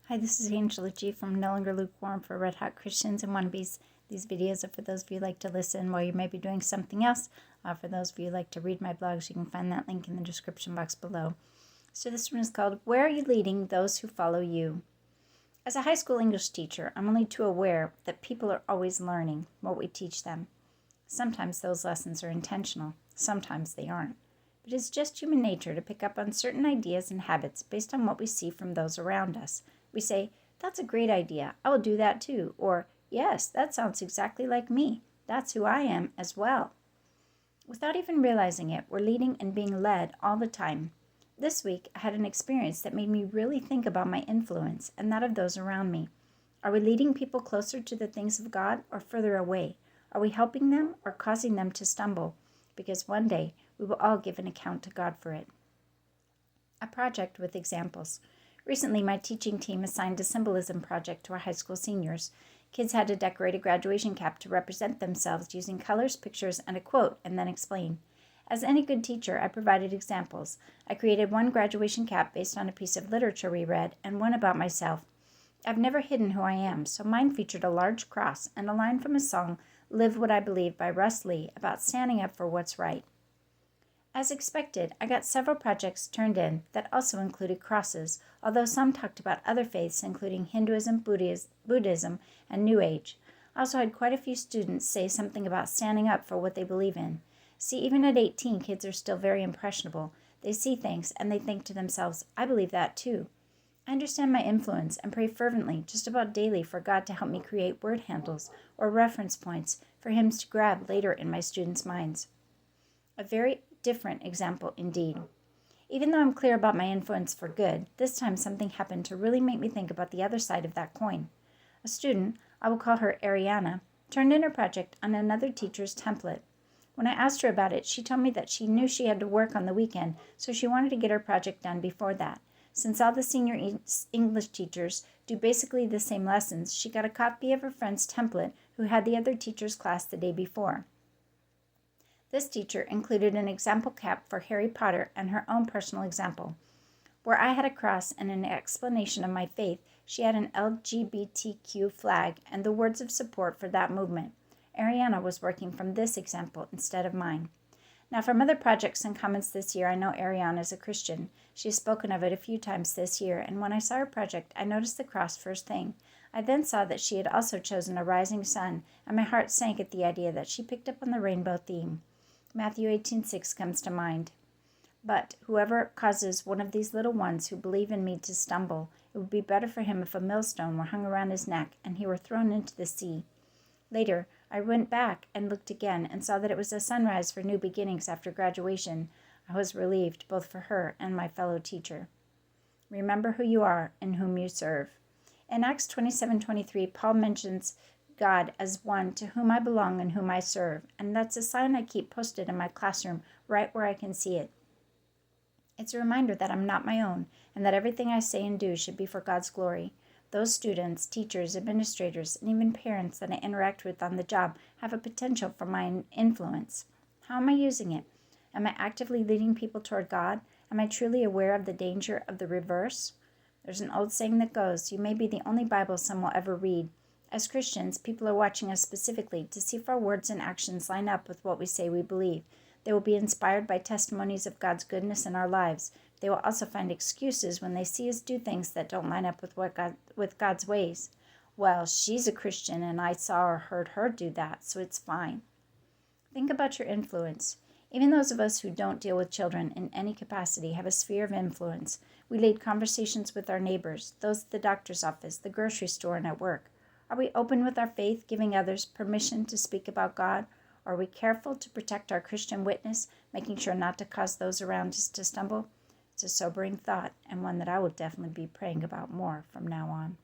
Hi, this is Angela G from No Longer Lukewarm for Red Hot Christians and Wannabes. These videos are for those of you who like to listen while you may be doing something else. For those of you who like to read my blogs, you can find that link in the description box below. So this one is called, Where Are You Leading Those Who Follow You? As a high school English teacher, I'm only too aware that people are always learning what we teach them. Sometimes those lessons are intentional, sometimes they aren't. But it's just human nature to pick up on certain ideas and habits based on what we see from those around us. We say, that's a great idea, I will do that too. Or, yes, that sounds exactly like me. That's who I am as well. Without even realizing it, we're leading and being led all the time. This week, I had an experience that made me really think about my influence and that of those around me. Are we leading people closer to the things of God or further away? Are we helping them or causing them to stumble? Because one day, we will all give an account to God for it. A project with examples. Recently, my teaching team assigned a symbolism project to our high school seniors. Kids had to decorate a graduation cap to represent themselves using colors, pictures, and a quote, and then explain. As any good teacher, I provided examples. I created one graduation cap based on a piece of literature we read, and one about myself. I've never hidden who I am, so mine featured a large cross and a line from a song, Live What I Believe by Russ Lee, about standing up for what's right. As expected, I got several projects turned in that also included crosses, although some talked about other faiths including Hinduism, Buddhism, and New Age. I also had quite a few students say something about standing up for what they believe in. See, even at 18, kids are still very impressionable. They see things and they think to themselves, I believe that too. I understand my influence and pray fervently just about daily for God to help me create word handles or reference points for hymns to grab later in my students' minds. A very different example indeed. Even though I'm clear about my influence for good, this time something happened to really make me think about the other side of that coin. A student, I will call her Ariana, turned in her project on another teacher's template. When I asked her about it, she told me that she knew she had to work on the weekend, so she wanted to get her project done before that. Since all the senior English teachers do basically the same lessons, she got a copy of her friend's template who had the other teacher's class the day before. This teacher included an example cap for Harry Potter and her own personal example. Where I had a cross and an explanation of my faith, she had an LGBTQ flag and the words of support for that movement. Ariana was working from this example instead of mine. Now, from other projects and comments this year, I know Ariana is a Christian. She has spoken of it a few times this year, and when I saw her project, I noticed the cross first thing. I then saw that she had also chosen a rising sun, and my heart sank at the idea that she picked up on the rainbow theme. Matthew 18:6 comes to mind. But whoever causes one of these little ones who believe in me to stumble, it would be better for him if a millstone were hung around his neck and he were thrown into the sea. Later, I went back and looked again and saw that it was a sunrise for new beginnings after graduation. I was relieved both for her and my fellow teacher. Remember who you are and whom you serve. In Acts 27:23, Paul mentions God as one to whom I belong and whom I serve, and that's a sign I keep posted in my classroom right where I can see it. It's a reminder that I'm not my own, and that everything I say and do should be for God's glory. Those students, teachers, administrators, and even parents that I interact with on the job have a potential for my influence. How am I using it? Am I actively leading people toward God? Am I truly aware of the danger of the reverse? There's an old saying that goes, you may be the only Bible some will ever read. As Christians, people are watching us specifically to see if our words and actions line up with what we say we believe. They will be inspired by testimonies of God's goodness in our lives. They will also find excuses when they see us do things that don't line up with God's ways. Well, she's a Christian and I saw or heard her do that, so it's fine. Think about your influence. Even those of us who don't deal with children in any capacity have a sphere of influence. We lead conversations with our neighbors, those at the doctor's office, the grocery store, and at work. Are we open with our faith, giving others permission to speak about God? Are we careful to protect our Christian witness, making sure not to cause those around us to stumble? It's a sobering thought, and one that I will definitely be praying about more from now on.